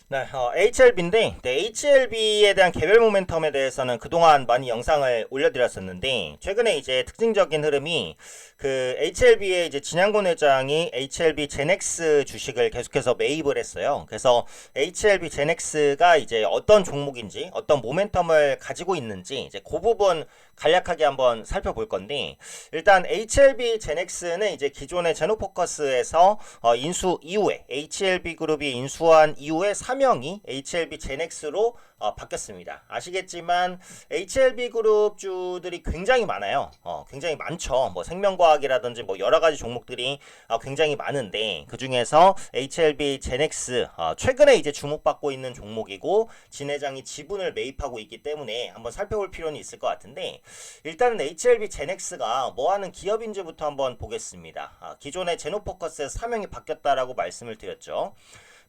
네, HLB인데, 네, HLB에 대한 개별 모멘텀에 대해서는 그동안 많이 영상을 올려드렸었는데, 최근에 이제 특징적인 흐름이 그 HLB의 이제 진양곤 회장이 HLB 제넥스 주식을 계속해서 매입을 했어요. 그래서 HLB 제넥스가 이제 어떤 종목인지, 어떤 모멘텀을 가지고 있는지, 이제 그 부분 간략하게 한번 살펴볼 건데, 일단 HLB 제넥스는 이제 기존의 제노포커스에서 인수 이후에 HLB 그룹이 인수한 이후에 사명이 HLB 제넥스로 바뀌었습니다. 아시겠지만 HLB 그룹주들이 굉장히 많아요. 굉장히 많죠. 뭐 생명과학이라든지 뭐 여러 가지 종목들이 굉장히 많은데 그 중에서 HLB 제넥스 최근에 이제 주목받고 있는 종목이고 진 회장이 지분을 매입하고 있기 때문에 한번 살펴볼 필요는 있을 것 같은데 일단은 HLB 제넥스가 뭐 하는 기업인지부터 한번 보겠습니다. 기존의 제노포커스에서 사명이 바뀌었다라고 말씀을 드렸죠.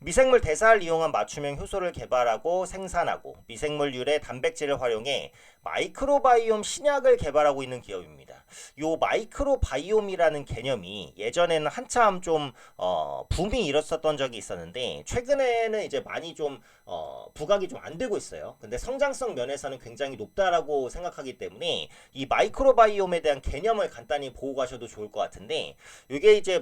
미생물 대사를 이용한 맞춤형 효소를 개발하고 생산하고 미생물률의 단백질을 활용해 마이크로바이옴 신약을 개발하고 있는 기업입니다. 요 마이크로바이옴이라는 개념이 예전에는 한참 좀 붐이 일었었던 적이 있었는데 최근에는 이제 많이 좀 부각이 좀 안 되고 있어요. 근데 성장성 면에서는 굉장히 높다라고 생각하기 때문에 이 마이크로바이옴에 대한 개념을 간단히 보고 가셔도 좋을 것 같은데 이게 이제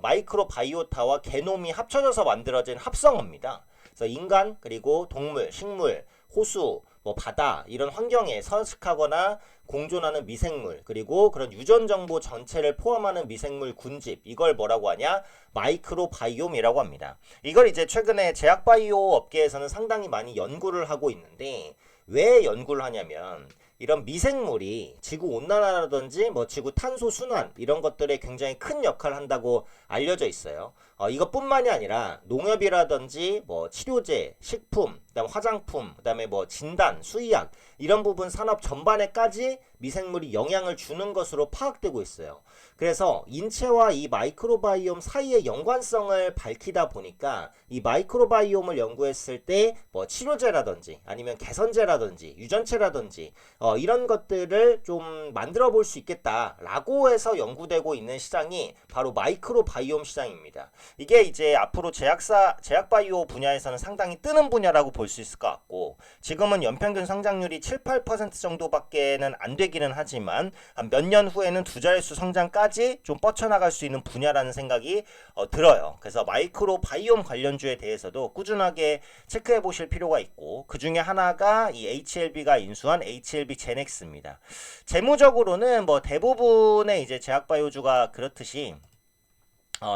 마이크로바이오타와 게놈이 합쳐져서 만들어진 합성어입니다. 그래서 인간 그리고 동물, 식물, 호수, 뭐 바다 이런 환경에 서식하거나 공존하는 미생물 그리고 그런 유전 정보 전체를 포함하는 미생물 군집 이걸 뭐라고 하냐 마이크로바이옴이라고 합니다. 이걸 이제 최근에 제약바이오 업계에서는 상당히 많이 연구를 하고 있는데 왜 연구를 하냐면 이런 미생물이 지구 온난화라든지 뭐 지구 탄소 순환 이런 것들에 굉장히 큰 역할을 한다고 알려져 있어요. 이것뿐만이 아니라 농협이라든지 뭐 치료제, 식품, 그다음 화장품, 그다음에 뭐 진단, 수의학 이런 부분 산업 전반에까지 미생물이 영향을 주는 것으로 파악되고 있어요. 그래서 인체와 이 마이크로바이옴 사이의 연관성을 밝히다 보니까 이 마이크로바이옴을 연구했을 때 뭐 치료제라든지 아니면 개선제라든지 유전체라든지 이런 것들을 좀 만들어 볼 수 있겠다라고 해서 연구되고 있는 시장이 바로 마이크로바이옴 시장입니다. 이게 이제 앞으로 제약바이오 분야에서는 상당히 뜨는 분야라고 볼 수 있을 것 같고 지금은 연평균 성장률이 7, 8% 정도밖에는 안 되기는 하지만 몇 년 후에는 두 자릿수 성장까지 좀 뻗쳐나갈 수 있는 분야라는 생각이 들어요. 그래서 마이크로바이옴 관련주에 대해서도 꾸준하게 체크해 보실 필요가 있고 그 중에 하나가 이 HLB가 인수한 HLB 제넥스입니다. 재무적으로는 뭐 대부분의 이제 제약바이오주가 그렇듯이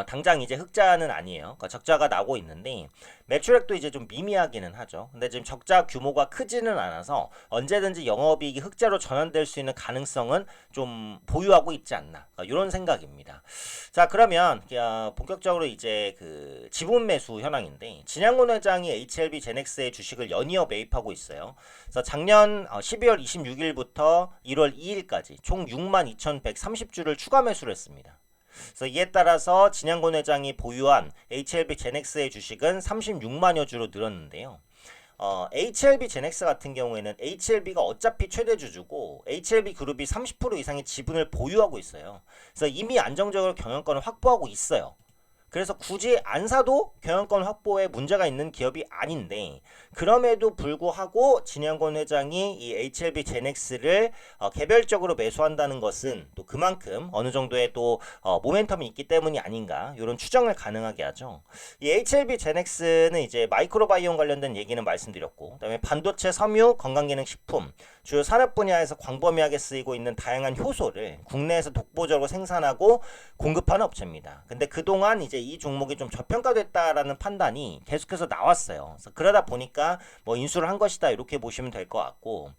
당장 이제 흑자는 아니에요. 그러니까 적자가 나고 있는데 매출액도 이제 좀 미미하기는 하죠. 근데 지금 적자 규모가 크지는 않아서 언제든지 영업이익이 흑자로 전환될 수 있는 가능성은 좀 보유하고 있지 않나. 그러니까 이런 생각입니다. 자 그러면 본격적으로 이제 그 지분 매수 현황인데 진양곤 회장이 HLB 제넥스의 주식을 연이어 매입하고 있어요. 그래서 작년 12월 26일부터 1월 2일까지 총 62,130주를 추가 매수를 했습니다. 그래서 이에 따라서 진양곤 회장이 보유한 HLB 제넥스의 주식은 36만여 주로 늘었는데요. HLB 제넥스 같은 경우에는 HLB가 어차피 최대주주고 HLB 그룹이 30% 이상의 지분을 보유하고 있어요. 그래서 이미 안정적으로 경영권을 확보하고 있어요. 그래서 굳이 안 사도 경영권 확보에 문제가 있는 기업이 아닌데 그럼에도 불구하고 진양곤 회장이 이 HLB 제넥스를 개별적으로 매수한다는 것은 또 그만큼 어느 정도의 또 모멘텀이 있기 때문이 아닌가 이런 추정을 가능하게 하죠. 이 HLB 제넥스는 이제 마이크로바이옴 관련된 얘기는 말씀드렸고 그다음에 반도체, 섬유, 건강기능식품 주요 산업 분야에서 광범위하게 쓰이고 있는 다양한 효소를 국내에서 독보적으로 생산하고 공급하는 업체입니다. 근데 그동안 이제 이 종목이 좀 저평가됐다라는 판단이 계속해서 나왔어요. 그래서 그러다 보니까 뭐 인수를 한 것이다 이렇게 보시면 될 것 같고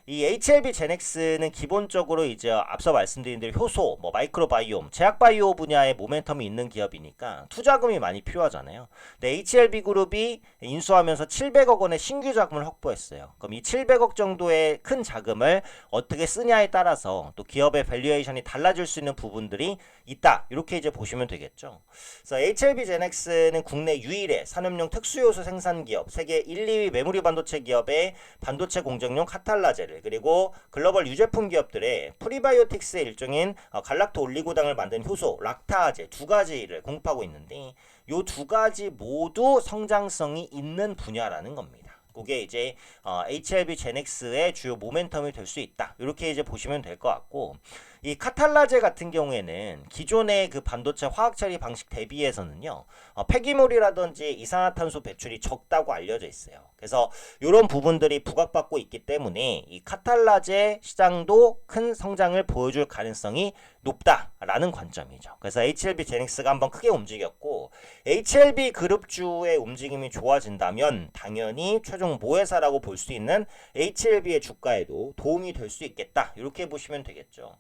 이 HLB 제넥스는 기본적으로 이제 앞서 말씀드린 대로 효소, 뭐 마이크로바이옴, 제약바이오 분야에 모멘텀이 있는 기업이니까 투자금이 많이 필요하잖아요. 근데 HLB 그룹이 인수하면서 700억 원의 신규 자금을 확보했어요. 그럼 이 700억 정도의 큰 자금을 어떻게 쓰냐에 따라서 또 기업의 밸류에이션이 달라질 수 있는 부분들이 있다. 이렇게 이제 보시면 되겠죠. 그래서 HLB 제넥스는 국내 유일의 산업용 특수요소 생산 기업, 세계 1, 2위 메모리 반도체 기업의 반도체 공정용 카탈라제를 그리고 글로벌 유제품 기업들의 프리바이오틱스의 일종인 갈락토 올리고당을 만든 효소 락타제 두 가지를 공급하고 있는데 요 두 가지 모두 성장성이 있는 분야라는 겁니다. 그게 이제 HLB 제넥스의 주요 모멘텀이 될 수 있다. 이렇게 이제 보시면 될 것 같고, 이 카탈라제 같은 경우에는 기존의 그 반도체 화학 처리 방식 대비해서는요, 폐기물이라든지 이산화탄소 배출이 적다고 알려져 있어요. 그래서 이런 부분들이 부각받고 있기 때문에 이 카탈라제 시장도 큰 성장을 보여줄 가능성이 높다라는 관점이죠. 그래서 HLB 제넥스가 한번 크게 움직였고, HLB 그룹주의 움직임이 좋아진다면 당연히 최종 모회사라고 볼 수 있는 HLB의 주가에도 도움이 될 수 있겠다. 이렇게 보시면 되겠죠.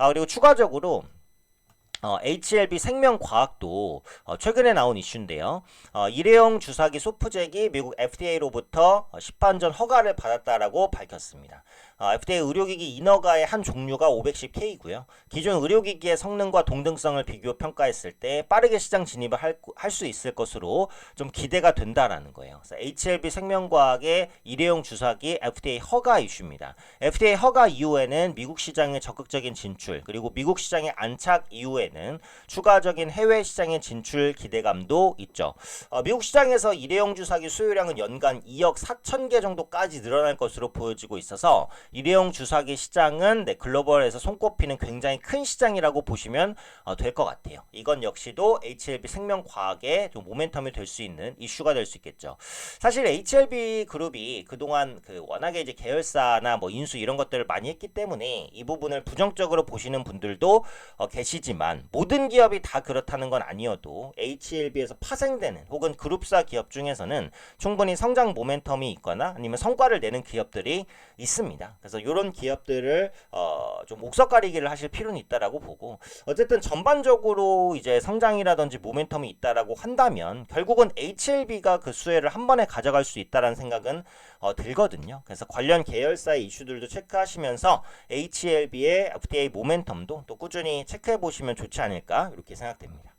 그리고 추가적으로 HLB 생명과학도 최근에 나온 이슈인데요. 일회용 주사기 소프잭이 미국 FDA로부터 시판전 허가를 받았다라고 밝혔습니다. FDA 의료기기 인허가의 한 종류가 510K고요. 기존 의료기기의 성능과 동등성을 비교 평가했을 때 빠르게 시장 진입을 할 수 있을 것으로 좀 기대가 된다라는 거예요. 그래서 HLB 생명과학의 일회용 주사기 FDA 허가 이슈입니다. FDA 허가 이후에는 미국 시장의 적극적인 진출, 그리고 미국 시장의 안착 이후에는 추가적인 해외 시장의 진출 기대감도 있죠. 미국 시장에서 일회용 주사기 수요량은 연간 2억 4천 개 정도까지 늘어날 것으로 보여지고 있어서 일회용 주사기 시장은 글로벌에서 손꼽히는 굉장히 큰 시장이라고 보시면 될 것 같아요. 이건 역시도 HLB 생명과학의 좀 모멘텀이 될 수 있는 이슈가 될 수 있겠죠. 사실 HLB 그룹이 그동안 워낙에 이제 계열사나 뭐 인수 이런 것들을 많이 했기 때문에 이 부분을 부정적으로 보시는 분들도 계시지만, 모든 기업이 다 그렇다는 건 아니어도 HLB에서 파생되는 혹은 그룹사 기업 중에서는 충분히 성장 모멘텀이 있거나 아니면 성과를 내는 기업들이 있습니다. 그래서 이런 기업들을 좀 옥석 가리기를 하실 필요는 있다라고 보고, 어쨌든 전반적으로 이제 성장이라든지 모멘텀이 있다라고 한다면 결국은 HLB가 그 수혜를 한 번에 가져갈 수 있다라는 생각은 들거든요. 그래서 관련 계열사의 이슈들도 체크하시면서 HLB의 FDA 모멘텀도 또 꾸준히 체크해 보시면 좋지 않을까 이렇게 생각됩니다.